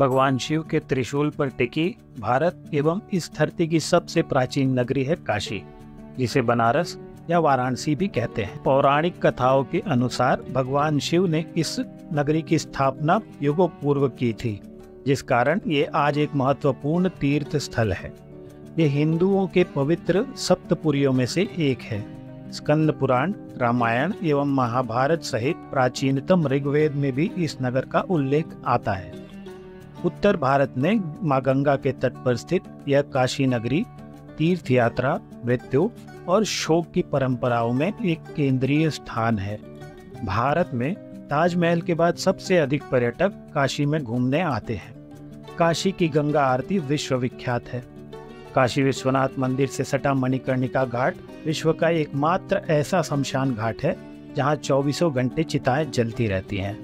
भगवान शिव के त्रिशूल पर टिकी भारत एवं इस धरती की सबसे प्राचीन नगरी है काशी, जिसे बनारस या वाराणसी भी कहते हैं। पौराणिक कथाओं के अनुसार भगवान शिव ने इस नगरी की स्थापना युगों पूर्व की थी, जिस कारण ये आज एक महत्वपूर्ण तीर्थ स्थल है। ये हिंदुओं के पवित्र सप्तपुरियों में से एक है। स्कंद पुराण, रामायण एवं महाभारत सहित प्राचीनतम ऋग्वेद में भी इस नगर का उल्लेख आता है। उत्तर भारत में मां गंगा के तट पर स्थित यह काशी नगरी तीर्थ यात्रा, मृत्यु और शोक की परंपराओं में एक केंद्रीय स्थान है। भारत में ताजमहल के बाद सबसे अधिक पर्यटक काशी में घूमने आते हैं। काशी की गंगा आरती विश्व विख्यात है। काशी विश्वनाथ मंदिर से सटा मणिकर्णिका घाट विश्व का एकमात्र ऐसा शमशान घाट है जहां 24 घंटे चिताएं जलती रहती हैं।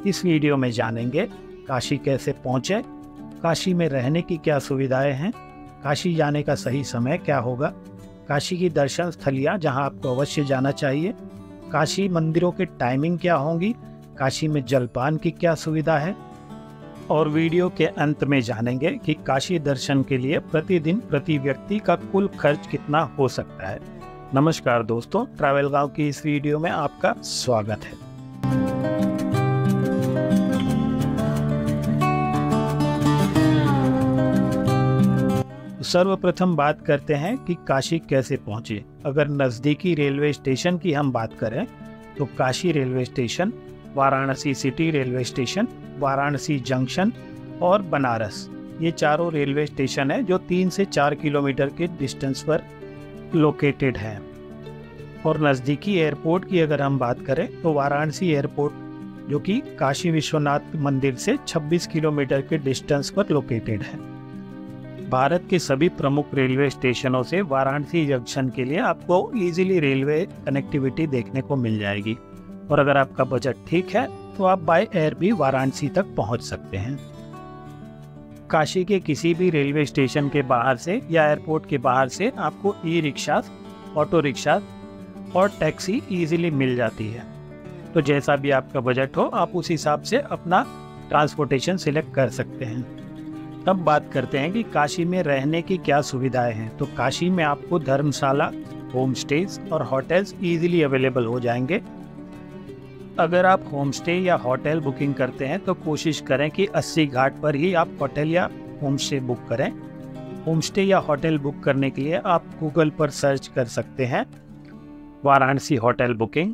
इस वीडियो में जानेंगे काशी कैसे पहुंचे, काशी में रहने की क्या सुविधाएं हैं, काशी जाने का सही समय क्या होगा, काशी की दर्शन स्थलियां जहां आपको अवश्य जाना चाहिए, काशी मंदिरों के टाइमिंग क्या होंगी, काशी में जलपान की क्या सुविधा है, और वीडियो के अंत में जानेंगे कि काशी दर्शन के लिए प्रतिदिन प्रति व्यक्ति का कुल खर्च कितना हो सकता है। नमस्कार दोस्तों, ट्रैवल गांव की इस वीडियो में आपका स्वागत है। सर्वप्रथम बात करते हैं कि काशी कैसे पहुंचे। अगर नज़दीकी रेलवे स्टेशन की हम बात करें तो Kashi railway station, Varanasi city railway station, Varanasi junction और बनारस, ये चारों रेलवे स्टेशन है जो 3 से 4 किलोमीटर के डिस्टेंस पर लोकेटेड हैं। और नज़दीकी एयरपोर्ट की अगर हम बात करें तो वाराणसी एयरपोर्ट, जो कि काशी विश्वनाथ मंदिर से 26 किलोमीटर के डिस्टेंस पर लोकेटेड है। भारत के सभी प्रमुख रेलवे स्टेशनों से वाराणसी जंक्शन के लिए आपको इजीली रेलवे कनेक्टिविटी देखने को मिल जाएगी। और अगर आपका बजट ठीक है तो आप बाय एयर भी वाराणसी तक पहुंच सकते हैं। काशी के किसी भी रेलवे स्टेशन के बाहर से या एयरपोर्ट के बाहर से आपको ई रिक्शा, ऑटो रिक्शा और टैक्सी इजीली मिल जाती है। तो जैसा भी आपका बजट हो आप उस हिसाब से अपना ट्रांसपोर्टेशन सिलेक्ट कर सकते हैं। अब बात करते हैं कि काशी में रहने की क्या सुविधाएं हैं। तो काशी में आपको धर्मशाला, होम स्टेज और होटल्स इजीली अवेलेबल हो जाएंगे। अगर आप होम स्टे या होटल बुकिंग करते हैं तो कोशिश करें कि 80 घाट पर ही आप होटल या होम स्टे बुक करें। होम स्टे या होटल बुक करने के लिए आप गूगल पर सर्च कर सकते हैं वाराणसी होटल बुकिंग।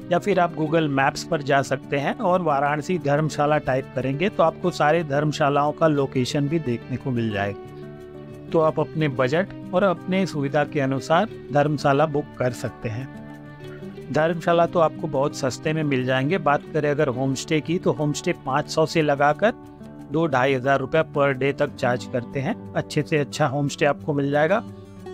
या फिर आप गूगल मैप्स पर जा सकते हैं और वाराणसी धर्मशाला टाइप करेंगे तो आपको सारे धर्मशालाओं का लोकेशन भी देखने को मिल जाएगा। तो आप अपने बजट और अपने सुविधा के अनुसार धर्मशाला बुक कर सकते हैं। धर्मशाला तो आपको बहुत सस्ते में मिल जाएंगे। बात करें अगर होम स्टे की तो होम स्टे 500 से लगाकर 2-2.5 हज़ार रुपये पर डे तक चार्ज करते हैं। अच्छे से अच्छा होम स्टे आपको मिल जाएगा।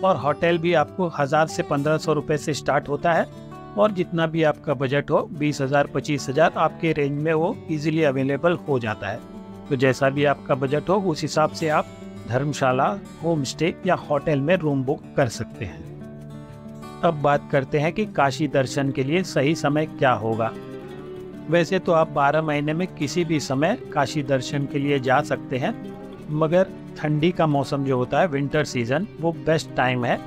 और होटल भी आपको 1000 से 1500 रुपये से स्टार्ट होता है। और जितना भी आपका बजट हो 20,000 25,000 आपके रेंज में वो इजीली अवेलेबल हो जाता है। तो जैसा भी आपका बजट हो उस हिसाब से आप धर्मशाला, होम स्टे या होटल में रूम बुक कर सकते हैं। अब बात करते हैं कि काशी दर्शन के लिए सही समय क्या होगा। वैसे तो आप 12 महीने में किसी भी समय काशी दर्शन के लिए जा सकते हैं, मगर ठंडी का मौसम जो होता है, विंटर सीजन, वो बेस्ट टाइम है।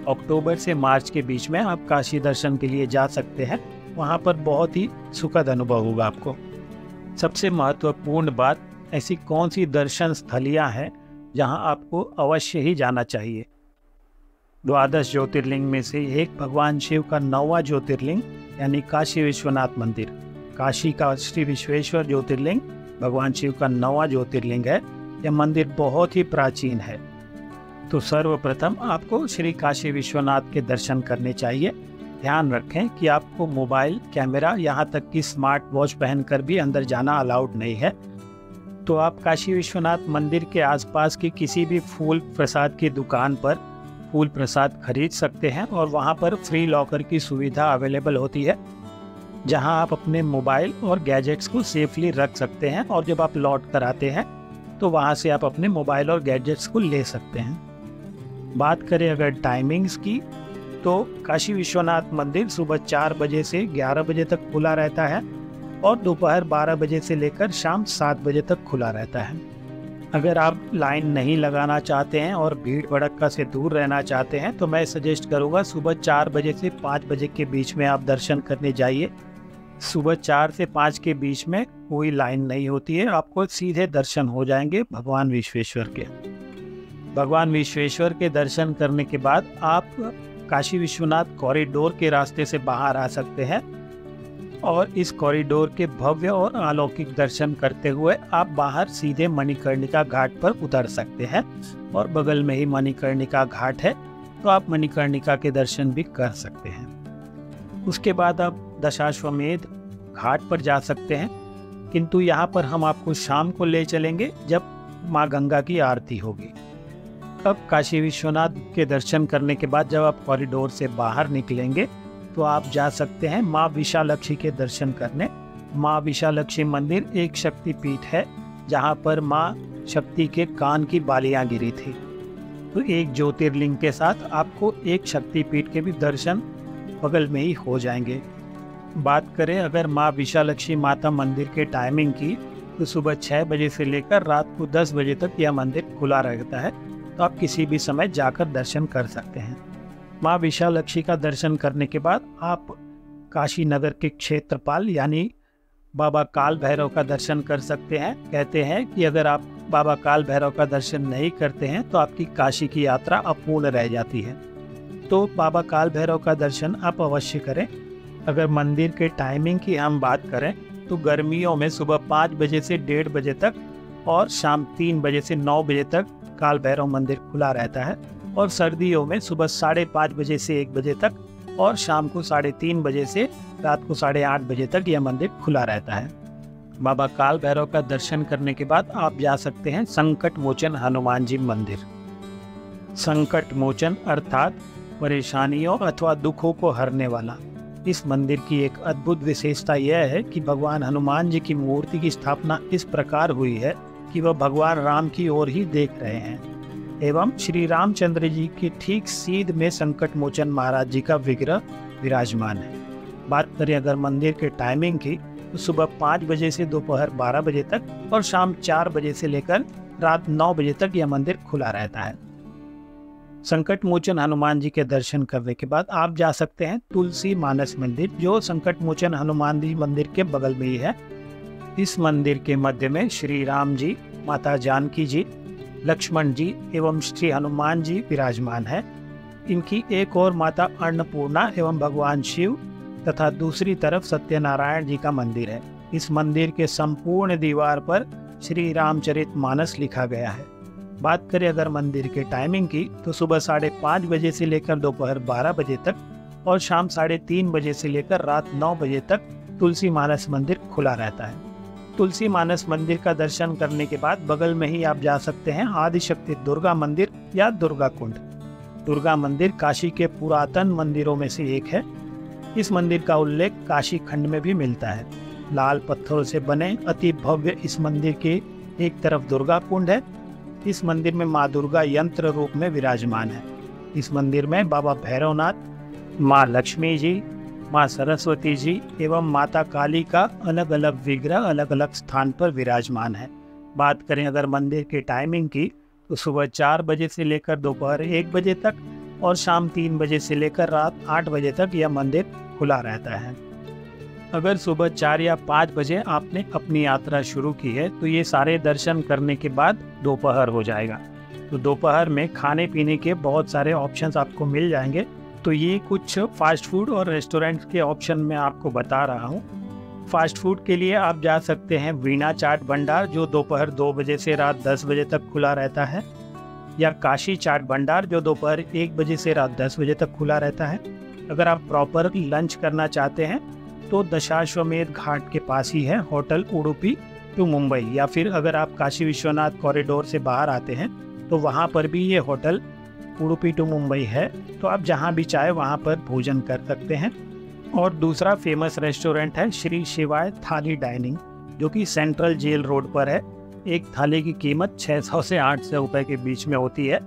अक्टूबर से मार्च के बीच में आप काशी दर्शन के लिए जा सकते हैं। वहाँ पर बहुत ही सुखद अनुभव होगा आपको। सबसे महत्वपूर्ण बात, ऐसी कौन सी दर्शन स्थलियाँ हैं जहाँ आपको अवश्य ही जाना चाहिए। 12 ज्योतिर्लिंग में से एक भगवान शिव का 9वां ज्योतिर्लिंग यानी काशी विश्वनाथ मंदिर, काशी का श्री विश्वेश्वर ज्योतिर्लिंग भगवान शिव का 9वां ज्योतिर्लिंग है। यह मंदिर बहुत ही प्राचीन है। तो सर्वप्रथम आपको श्री काशी विश्वनाथ के दर्शन करने चाहिए। ध्यान रखें कि आपको मोबाइल, कैमरा, यहाँ तक कि स्मार्ट वॉच पहनकर भी अंदर जाना अलाउड नहीं है। तो आप काशी विश्वनाथ मंदिर के आसपास की किसी भी फूल प्रसाद की दुकान पर फूल प्रसाद खरीद सकते हैं और वहाँ पर फ्री लॉकर की सुविधा अवेलेबल होती है, जहाँ आप अपने मोबाइल और गैजेट्स को सेफली रख सकते हैं। और जब आप लौट कर आते हैं तो वहाँ से आप अपने मोबाइल और गैजेट्स को ले सकते हैं। बात करें अगर टाइमिंग्स की, तो काशी विश्वनाथ मंदिर सुबह 4 बजे से 11 बजे तक खुला रहता है और दोपहर 12 बजे से लेकर शाम 7 बजे तक खुला रहता है। अगर आप लाइन नहीं लगाना चाहते हैं और भीड़ भड़क्का से दूर रहना चाहते हैं तो मैं सजेस्ट करूंगा सुबह 4 बजे से 5 बजे के बीच में आप दर्शन करने जाइए। सुबह 4 से 5 के बीच में कोई लाइन नहीं होती है, आपको सीधे दर्शन हो जाएंगे भगवान विश्वेश्वर के। भगवान विश्वेश्वर के दर्शन करने के बाद आप काशी विश्वनाथ कॉरिडोर के रास्ते से बाहर आ सकते हैं और इस कॉरिडोर के भव्य और अलौकिक दर्शन करते हुए आप बाहर सीधे मणिकर्णिका घाट पर उतर सकते हैं और बगल में ही मणिकर्णिका घाट है, तो आप मणिकर्णिका के दर्शन भी कर सकते हैं। उसके बाद आप दशाश्वमेध घाट पर जा सकते हैं, किंतु यहाँ पर हम आपको शाम को ले चलेंगे जब माँ गंगा की आरती होगी। अब काशी विश्वनाथ के दर्शन करने के बाद जब आप कॉरिडोर से बाहर निकलेंगे तो आप जा सकते हैं माँ विशालक्षी के दर्शन करने। माँ विशालक्षी मंदिर एक शक्तिपीठ है जहाँ पर माँ शक्ति के कान की बालियाँ गिरी थी, तो एक ज्योतिर्लिंग के साथ आपको एक शक्तिपीठ के भी दर्शन बगल में ही हो जाएंगे। बात करें अगर माँ विशालक्षी माता मंदिर के टाइमिंग की, तो सुबह 6 बजे से लेकर रात को 10 बजे तक यह मंदिर खुला रहता है, तो आप किसी भी समय जाकर दर्शन कर सकते हैं। माँ विशालक्षी का दर्शन करने के बाद आप काशी नगर के क्षेत्रपाल यानी बाबा काल भैरव का दर्शन कर सकते हैं। कहते हैं कि अगर आप बाबा काल भैरव का दर्शन नहीं करते हैं तो आपकी काशी की यात्रा अपूर्ण रह जाती है, तो बाबा काल भैरव का दर्शन आप अवश्य करें। अगर मंदिर के टाइमिंग की हम बात करें तो गर्मियों में सुबह 5 बजे से 1:30 बजे तक और शाम 3 बजे से 9 बजे तक काल भैरव मंदिर खुला रहता है, और सर्दियों में सुबह 5:30 बजे से 1 बजे तक और शाम को 3:30 बजे से रात को 8:30 बजे तक यह मंदिर खुला रहता है। बाबा काल भैरव का दर्शन करने के बाद आप जा सकते हैं संकट मोचन हनुमान जी मंदिर। संकट मोचन अर्थात परेशानियों अथवा दुखों को हरने वाला। इस मंदिर की एक अद्भुत विशेषता यह है कि भगवान हनुमान जी की मूर्ति की स्थापना इस प्रकार हुई है कि वह भगवान राम की ओर ही देख रहे हैं एवं श्री रामचंद्र जी की ठीक सीध में संकट मोचन महाराज जी का विग्रह विराजमान है। बात करें अगर मंदिर के टाइमिंग की, तो सुबह 5 बजे से दोपहर 12 बजे तक और शाम 4 बजे से लेकर रात 9 बजे तक यह मंदिर खुला रहता है। संकट मोचन हनुमान जी के दर्शन करने के बाद आप जा सकते हैं तुलसी मानस मंदिर, जो संकट मोचन हनुमान जी मंदिर के बगल में ही है। इस मंदिर के मध्य में श्री राम जी, माता जानकी जी, लक्ष्मण जी एवं श्री हनुमान जी विराजमान है। इनकी एक और माता अन्नपूर्णा एवं भगवान शिव तथा दूसरी तरफ सत्यनारायण जी का मंदिर है। इस मंदिर के संपूर्ण दीवार पर श्री रामचरितमानस लिखा गया है। बात करें अगर मंदिर के टाइमिंग की, तो सुबह 5:30 बजे से लेकर दोपहर 12 बजे तक और शाम 3:30 बजे से लेकर रात 9 बजे तक तुलसी मानस मंदिर खुला रहता है। तुलसी मानस मंदिर का दर्शन करने के बाद बगल में ही आप जा सकते हैं आदिशक्ति दुर्गा मंदिर या दुर्गा कुंड। दुर्गा मंदिर काशी के पुरातन मंदिरों में से एक है। इस मंदिर का उल्लेख काशी खंड में भी मिलता है। लाल पत्थरों से बने अति भव्य इस मंदिर के एक तरफ दुर्गा कुंड है। इस मंदिर में माँ दुर्गा यंत्र रूप में विराजमान है। इस मंदिर में बाबा भैरवनाथ, माँ लक्ष्मी जी, माँ सरस्वती जी एवं माता काली का अलग अलग विग्रह अलग अलग स्थान पर विराजमान है। बात करें अगर मंदिर के टाइमिंग की, तो सुबह 4 बजे से लेकर दोपहर 1 बजे तक और शाम 3 बजे से लेकर रात 8 बजे तक यह मंदिर खुला रहता है। अगर सुबह 4 या 5 बजे आपने अपनी यात्रा शुरू की है तो ये सारे दर्शन करने के बाद दोपहर हो जाएगा। तो दोपहर में खाने पीने के बहुत सारे ऑप्शंस आपको मिल जाएंगे। तो ये कुछ फास्ट फूड और रेस्टोरेंट के ऑप्शन मैं आपको बता रहा हूँ। फास्ट फूड के लिए आप जा सकते हैं वीणा चाट भंडार, जो दोपहर 2 बजे से रात 10 बजे तक खुला रहता है, या काशी चाट भंडार जो दोपहर 1 बजे से रात 10 बजे तक खुला रहता है। अगर आप प्रॉपर लंच करना चाहते हैं तो दशाश्वमेध घाट के पास ही है होटल उडुपी टू मुंबई, या फिर अगर आप काशी विश्वनाथ कॉरिडोर से बाहर आते हैं तो वहाँ पर भी ये होटल उडुपी टू मुंबई है। तो आप जहाँ भी चाहे वहाँ पर भोजन कर सकते हैं। और दूसरा फेमस रेस्टोरेंट है श्री शिवाय थाली डाइनिंग, जो कि सेंट्रल जेल रोड पर है। एक थाली की कीमत 600 से 800 रुपए के बीच में होती है।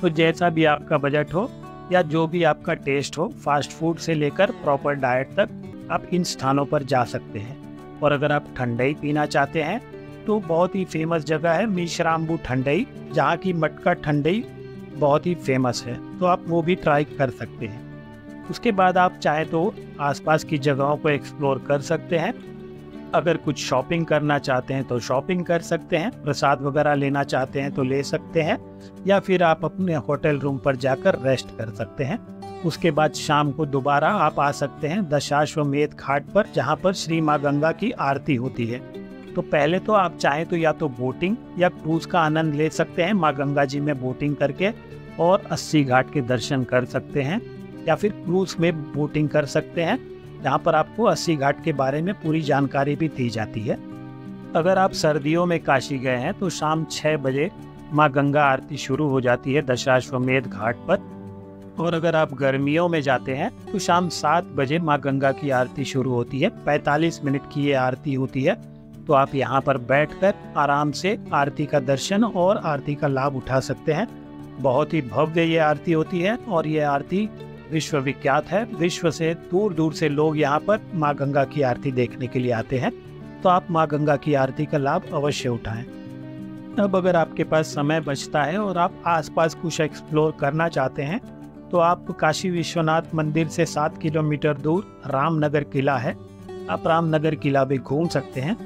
तो जैसा भी आपका बजट हो या जो भी आपका टेस्ट हो, फास्ट फूड से लेकर प्रॉपर डाइट तक आप इन स्थानों पर जा सकते हैं। और अगर आप ठंडाई पीना चाहते हैं तो बहुत ही फेमस जगह है मिश्राम्बू ठंडाई, जहाँ की मटका ठंडाई बहुत ही फेमस है, तो आप वो भी ट्राई कर सकते हैं। उसके बाद आप चाहे तो आसपास की जगहों को एक्सप्लोर कर सकते हैं। अगर कुछ शॉपिंग करना चाहते हैं तो शॉपिंग कर सकते हैं, प्रसाद वगैरह लेना चाहते हैं तो ले सकते हैं, या फिर आप अपने होटल रूम पर जाकर रेस्ट कर सकते हैं। उसके बाद शाम को दोबारा आप आ सकते हैं दशाश्वमेध घाट पर, जहाँ पर श्री माँ गंगा की आरती होती है। तो पहले तो आप चाहें तो या तो बोटिंग या क्रूज का आनंद ले सकते हैं माँ गंगा जी में बोटिंग करके, और 80 घाट के दर्शन कर सकते हैं, या फिर क्रूज में बोटिंग कर सकते हैं, जहाँ पर आपको 80 घाट के बारे में पूरी जानकारी भी दी जाती है। अगर आप सर्दियों में काशी गए हैं तो शाम 6 बजे माँ गंगा आरती शुरू हो जाती है दशाश्वमेध घाट पर, और अगर आप गर्मियों में जाते हैं तो शाम 7 बजे माँ गंगा की आरती शुरू होती है। 45 मिनट की ये आरती होती है, तो आप यहाँ पर बैठकर आराम से आरती का दर्शन और आरती का लाभ उठा सकते हैं। बहुत ही भव्य ये आरती होती है, और ये आरती विश्व विख्यात है। विश्व से दूर दूर से लोग यहाँ पर माँ गंगा की आरती देखने के लिए आते हैं, तो आप माँ गंगा की आरती का लाभ अवश्य उठाएं। अब अगर आपके पास समय बचता है और आप आसपास कुछ एक्सप्लोर करना चाहते हैं तो आप काशी विश्वनाथ मंदिर से 7 किलोमीटर दूर रामनगर किला है, आप रामनगर किला भी घूम सकते हैं।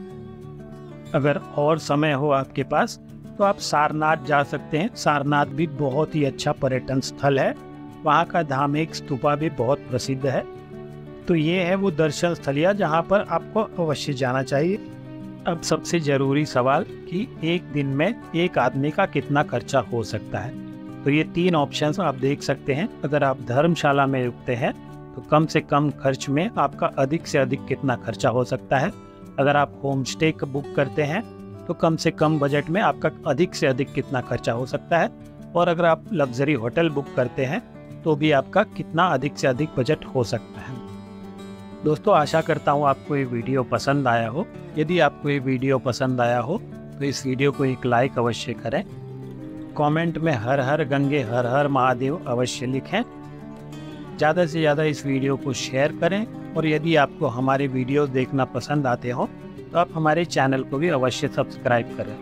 अगर और समय हो आपके पास तो आप सारनाथ जा सकते हैं। सारनाथ भी बहुत ही अच्छा पर्यटन स्थल है, वहाँ का धार्मिक स्तूपा भी बहुत प्रसिद्ध है। तो ये है वो दर्शन स्थलिया जहाँ पर आपको अवश्य जाना चाहिए। अब सबसे ज़रूरी सवाल कि एक दिन में एक आदमी का कितना खर्चा हो सकता है, तो ये 3 ऑप्शंस आप देख सकते हैं। अगर आप धर्मशाला में रुकते हैं तो कम से कम खर्च में आपका अधिक से अधिक कितना खर्चा हो सकता है। अगर आप होम स्टे बुक करते हैं तो कम से कम बजट में आपका अधिक से अधिक कितना खर्चा हो सकता है, और अगर आप लग्जरी होटल बुक करते हैं तो भी आपका कितना अधिक से अधिक बजट हो सकता है। दोस्तों, आशा करता हूँ आपको ये वीडियो पसंद आया हो। यदि आपको ये वीडियो पसंद आया हो तो इस वीडियो को एक लाइक अवश्य करें। कमेंट में हर हर गंगे हर हर महादेव अवश्य लिखें। ज़्यादा से ज़्यादा इस वीडियो को शेयर करें, और यदि आपको हमारे वीडियोस देखना पसंद आते हो तो आप हमारे चैनल को भी अवश्य सब्सक्राइब करें।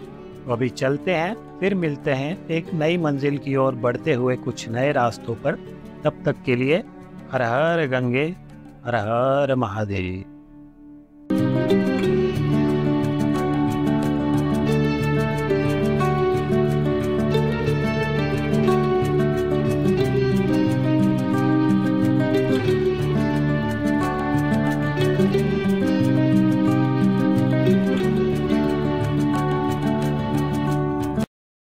तो अभी चलते हैं, फिर मिलते हैं एक नई मंजिल की ओर बढ़ते हुए कुछ नए रास्तों पर। तब तक के लिए हर हर गंगे हर हर महादेव।